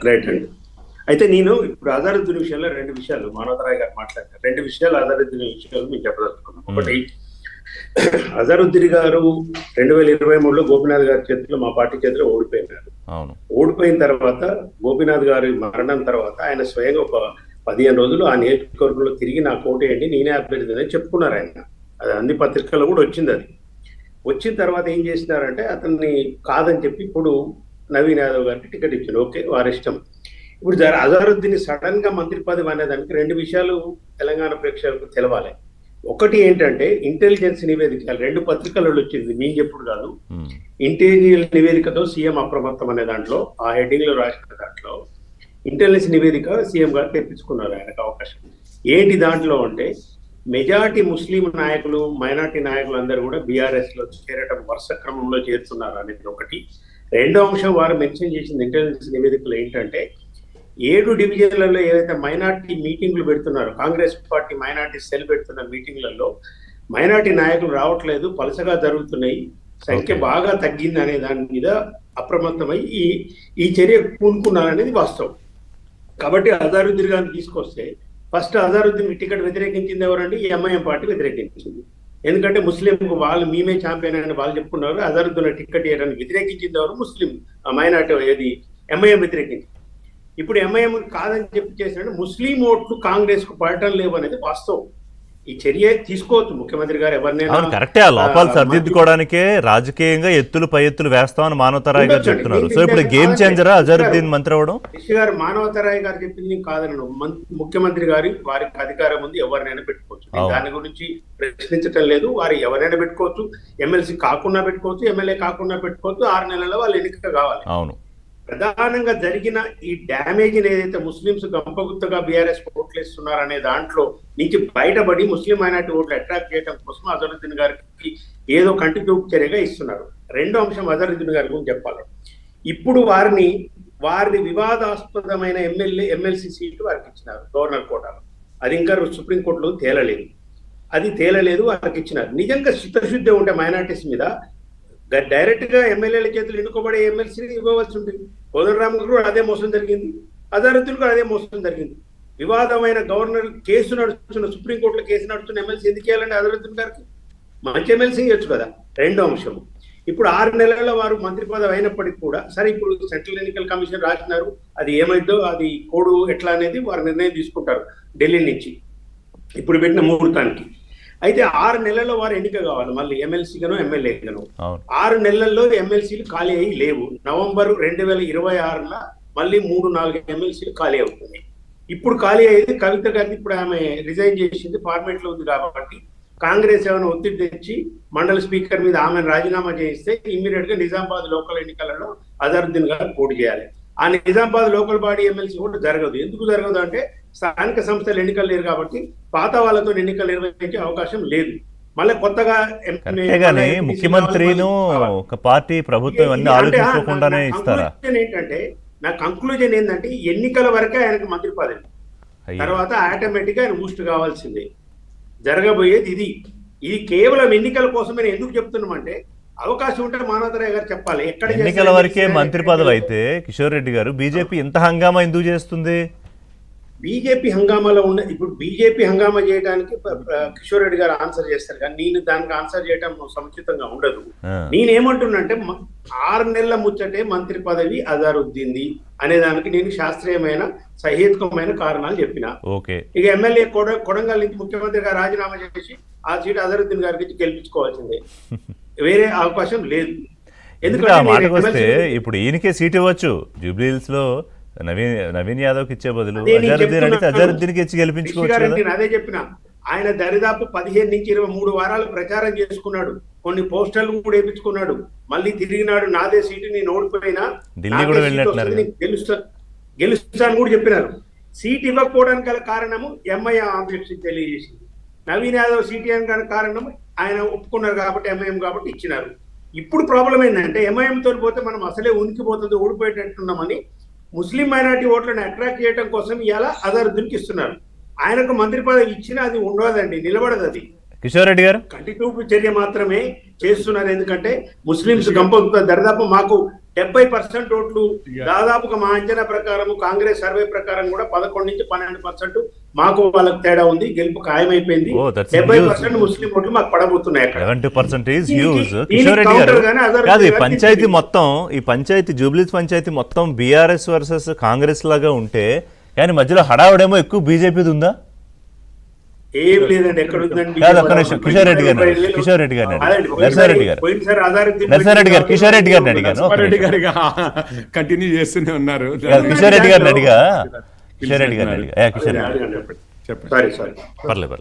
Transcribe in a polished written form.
Right అండి. అయితే నేను ఇప్పుడు అజారుద్దీన్ విషయంలో రెండు విషయాలు మానవతరాయ్ గారు మాట్లాడారు. రెండు విషయాలు అజారుద్దీన్ విషయాలు మీకు చెప్పదలుచుకున్నాను. ఒకటి, అజారుద్దీన్ గారు 2023లో గోపీనాథ్ గారి చేతిలో, మా పార్టీ చేతిలో ఓడిపోయినారు. ఓడిపోయిన తర్వాత గోపీనాథ్ గారి మరణం తర్వాత ఆయన స్వయంగా ఒక 15 రోజులు ఆ నియోజకవర్గంలో తిరిగి నాకు ఓటేయండి, నేనే అభ్యర్థి అని చెప్పుకున్నారు ఆయన. అది అన్ని పత్రికల్లో కూడా వచ్చింది. అది వచ్చిన తర్వాత ఏం చేసినారంటే అతన్ని కాదని చెప్పి ఇప్పుడు నవీన్ యాదవ్ గారికి టికెట్ ఇచ్చారు. ఓకే, వారి ఇష్టం. ఇప్పుడు అజారుద్దీన్ సడన్ గా మంత్రి పదవి అనేదానికి రెండు విషయాలు తెలంగాణ ప్రేక్షకులకు తెలవాలి. ఒకటి ఏంటంటే ఇంటెలిజెన్స్ నివేదిక, రెండు పత్రికలలో వచ్చింది, మీకు ఎప్పుడు కాదు. ఇంటీరియల్ నివేదికతో సీఎం అప్రమత్తం అనే దాంట్లో, ఆ హెడ్డింగ్ లో రాసిన దాంట్లో ఇంటెలిజెన్స్ నివేదిక సీఎం గారు తెప్పించుకున్నారు ఆయనకు అవకాశం. ఏంటి దాంట్లో అంటే మెజారిటీ ముస్లిం నాయకులు, మైనార్టీ నాయకులు అందరూ కూడా బీఆర్ఎస్ లో చేరటం వరుస క్రమంలో చేరుతున్నారు అనేది ఒకటి. రెండో అంశం వారు మెన్షన్ చేసింది ఇంటెలిజెన్స్ నివేదికలో ఏంటంటే 7 డివిజన్లలో ఏదైతే మైనార్టీ మీటింగ్లు పెడుతున్నారో, కాంగ్రెస్ పార్టీ మైనార్టీ సెల్ పెడుతున్న మీటింగ్లలో మైనార్టీ నాయకులు రావట్లేదు, పలసగా జరుగుతున్నాయి, సంఖ్య బాగా తగ్గింది అనే దాని మీద అప్రమత్తమై ఈ చర్య పూనుకున్నారనేది వాస్తవం. కాబట్టి అజారుద్దీన్ గారిని తీసుకొస్తే ఫస్ట్ అజారుద్దీన్ టికెట్ వ్యతిరేకించింది ఎవరండి? ఎంఐఎం పార్టీ వ్యతిరేకించింది. ఎందుకంటే ముస్లిం వాళ్ళు మేమే ఛాంపియన్ అని వాళ్ళు చెప్పుకున్నారు. అజారుద్దీన్ టికెట్ ఇవ్వడానికి వ్యతిరేకించింది ఎవరు? ముస్లిం మైనార్టీ, ఏది ఎంఐఎం వ్యతిరేకించింది. ఇప్పుడు ఎంఐఎం కాదని చెప్పి చేసినట్టు ముస్లిం ఓట్లు కాంగ్రెస్ కు పడటం లేవు అనేది వాస్తవం. ఈ చర్య తీసుకోవచ్చు ముఖ్యమంత్రి గారు ఎవరినైనా. కరెక్టే, ఆ లోపాలు సరిదిద్దుకోవడానికే రాజకీయంగా ఎత్తులు పై ఎత్తులు వేస్తామని మానవతరాయ్ గారు చెప్తున్నారు. సో ఇప్పుడు గేమ్ చేంజరా అజారుద్దీన్ మంత్రి అవడం? రిషి గారు, మానవతరాయ్ గారు చెప్పింది కాదనను, ముఖ్యమంత్రి గారి వారికి అధికారం ఉంది, ఎవరినైనా పెట్టుకోవచ్చు. దాని గురించి ప్రశ్నించటం లేదు. వారు ఎవరైనా పెట్టుకోవచ్చు, ఎమ్మెల్సీ కాకుండా పెట్టుకోవచ్చు, ఎమ్మెల్యే కాకుండా పెట్టుకోవచ్చు. 6 నెలల్లో వాళ్ళు ఎన్నిక కావాలి. అవును. ప్రధానంగా జరిగిన ఈ డ్యామేజ్ ఏదైతే ముస్లింస్ గంపగుత్తగా బీఆర్ఎస్ ఓట్లు ఇస్తున్నారనే దాంట్లో నుంచి బయటపడి ముస్లిం మైనార్టీ ఓట్లు అట్రాక్ట్ చేయడం కోసం అజరుద్దీన్ గారికి ఏదో కంటి చూపు చర్యగా ఇస్తున్నారు. రెండో అంశం అజరుద్దీన్ గారి గురించి చెప్పాలి. ఇప్పుడు వారిని వివాదాస్పదమైన ఎమ్మెల్సీ సీట్లు వారికి ఇచ్చినారు గవర్నర్ కోటాలో. అది ఇంకా సుప్రీంకోర్టులో తేలలేదు, వారికి ఇచ్చినారు. నిజంగా చిత్తశుద్ధి ఉంటే మైనార్టీస్ మీద డైరెక్ట్ గా ఎమ్మెల్యేల చేతులు ఎన్నుకోబడే ఎమ్మెల్సీని ఇవ్వవలసి ఉంటుంది. కోదండరామ్ కూడా అదే మోసం జరిగింది, అజారుద్దీన్ కూడా అదే మోసం జరిగింది. వివాదమైన గవర్నర్ కేసు నడుస్తున్న, సుప్రీంకోర్టులో కేసు నడుస్తున్న ఎమ్మెల్సీ ఎందుకు ఇవ్వాలండి అజారుద్దీన్ గారికి? మంచి ఎమ్మెల్సీ ఇవ్వచ్చు కదా. రెండో అంశం, ఇప్పుడు 6 నెలల్లో వారు మంత్రి పదవి అయినప్పటికీ కూడా సరే, ఇప్పుడు సెంట్రల్ ఎన్నికల కమిషన్ రాసినారు, అది ఏమైందో అది కోడ్ ఎట్లా అనేది వారు నిర్ణయం తీసుకుంటారు ఢిల్లీ నుంచి ఇప్పుడు పెట్టిన ముహూర్తానికి. అయితే 6 నెలల్లో వారు ఎన్నిక కావాలి, మళ్ళీ ఎమ్మెల్సీగానో ఎమ్మెల్యేగానో. 6 నెలల్లో ఎమ్మెల్సీలు ఖాళీ అయ్యి లేవు. నవంబర్ 2026లో మళ్ళీ 3-4 ఎమ్మెల్సీలు ఖాళీ అవుతుంది. ఇప్పుడు ఖాళీ అయ్యేది కవిత గారికి. ఇప్పుడు ఆమె రిజైన్ చేసింది, ఫార్మేట్ లో ఉంది కాబట్టి కాంగ్రెస్ ఏమైనా ఒత్తిడి తెచ్చి మండలి స్పీకర్ మీద ఆమెను రాజీనామా చేయిస్తే ఇమ్మీడియట్ గా నిజామాబాద్ లోకల్ ఎన్నికలలో అజారుద్దీన్ గారు పోటీ చేయాలి. ఆ నిజామాబాద్ లోకల్ బాడీ ఎమ్మెల్సీ కూడా జరగదు. ఎందుకు జరగదు అంటే స్థానిక సంస్థలు ఎన్నికలు లేరు కాబట్టి పాత వాళ్ళతో ఎన్నికలు నిర్వహించే అవకాశం లేదు. మళ్ళీ కొత్తగా ముఖ్యమంత్రిను ఒక పార్టీ ప్రభుత్వం అన్ని ఆలోచించకుండానే ఇస్తారా? ఏంటంటే నా కంక్లూజన్ ఏంటంటే ఎన్నికల వరకే ఆయనకు మంత్రి పదవి, తర్వాత ఆటోమేటిక్ గా ఆయన బూస్ట్ కావాల్సిందే. జరగబోయేది ఇది కేవలం ఎన్నికల కోసమే. ఎందుకు చెప్తున్నామంటే అవకాశం ఉంటే మానవతరాయ్ గారు చెప్పాలి. ఎన్నికల వరకే మంత్రి పదవి అయితే కిషోర్ రెడ్డి గారు బీజేపీ ఇంత హంగామా ఎందుకు చేస్తుంది? బీజేపీ హంగామాలో ఇప్పుడు బీజేపీ హంగామా చేయడానికి కిషోర్ రెడ్డి గారు ఆన్సర్ చేస్తారు, కానీ నేను దానికి ఆన్సర్ చేయడం సముచితంగా ఉండదు. నేనేమంటున్నంటే 6 నెలల ముచ్చటే మంత్రి పదవి అజారుద్దీన్ది అనే దానికి నేను శాస్త్రీయమైన సహేతుకమైన కారణాలు చెప్పిన. ఇక ఎమ్మెల్యే కొడంగల్ నుంచి ముఖ్యమంత్రి గారు రాజీనామా చేసి ఆ సీటు అజారుద్దీన్ గారికి గెలిపించుకోవాల్సిందే, వేరే అవకాశం లేదు. ఎందుకంటే ఇప్పుడు ఈయనకే సీట్ ఇవ్వచ్చు, జూబ్లీహిల్స్ లో నవీన్ యాదవ్ కి ఇచ్చే బదులు అజారుద్దీన్ కి ఇచ్చి గెలిపించుకోవచ్చు. అదే చెప్పిన. ఆయన దరిదాపు 15 నుంచి 23 వారాలు ప్రచారం చేసుకున్నాడు, కొన్ని పోస్టర్లు కూడా వేయించుకున్నాడు, మళ్ళీ తిరిగినాడు. నాదే సీటు, నేను ఓడిపోయినా గెలుస్తాను కూడా చెప్పినారు. సీట్ ఇవ్వకపోవడానికి గల కారణము ఎంఐఎం ఆబ్జెక్షన్ తెలియజేసింది. నవీన్ యాదవ్ సీట్ ఇవ్వడానికి కారణం ఆయన ఒప్పుకున్నారు కాబట్టి, ఎంఐఎం కాబట్టి ఇచ్చినారు. ఇప్పుడు ప్రాబ్లం ఏంటంటే ఎంఐఎంతో పోతే మనం అసలే ఉనికిపోతుంది, ఓడిపోయేటట్టున్నామని ముస్లిం మైనార్టీ ఓట్లను అట్రాక్ట్ చేయడం కోసం ఇలా అజారుద్దీన్కి ఇస్తున్నారు. ఆయనకు మంత్రి పదవి ఇచ్చినా అది ఉండదండి, నిలబడదు. అది కిషోర్ రెడ్డి గారు కంటి చూపు చర్య మాత్రమే చేస్తున్నారు. ఎందుకంటే ముస్లింస్ గంప దరిదాపు మాకు 70% ఓట్లు దాదాపుగా మా అంచనా ప్రకారం కాంగ్రెస్ సర్వే ప్రకారం కూడా 11 నుంచి 12% మాకు వాళ్ళకి తేడా ఉంది. గెలుపు ఖాయమైపోయింది. Oh, that's 70% ముస్లిం ఓట్లు మాకు పడబోతున్నాయి అక్కడ. 70% ఈజ్ హ్యూజ్. దీనికి కిషోర్ రెడ్డి గారు counter గానే అజారుద్దీన్ కాదు, ఈ గారికి పంచాయతీ ఇచ్చింది. మొత్తం ఈ పంచాయతీ జూబ్లీస్ పంచాయతీ మొత్తం బీఆర్ఎస్ వర్సెస్ కాంగ్రెస్ లాగా ఉంటే కానీ మధ్యలో హడావుడేమో ఎక్కువ బీజేపీది ఉందా? ఏం లేదండి, ఎక్కడ ఉందండి? కాదు, ఒక్క నిమిషం. కిషోర్ రెడ్డి గారు కిషోర్ రెడ్డి గారిని అడిగాను. నరసారెడ్డి గారు పోయినసారి అజారుద్దీన్ నరసారెడ్డి గారు కిషోర్ రెడ్డి గారిని అడిగాను. ఒక్క రెడ్డి నిమిషం. గారిగా కంటిన్యూ చేస్తూనే ఉన్నారు. కాదు, కిషోర్ రెడ్డి గారిని అడిగా. కిషోర్ రెడ్డి గారిని అడిగా. కిషోర్ రెడ్డి అడగండి, చెప్పండి. చెప్పండి. సారీ పర్లేదు.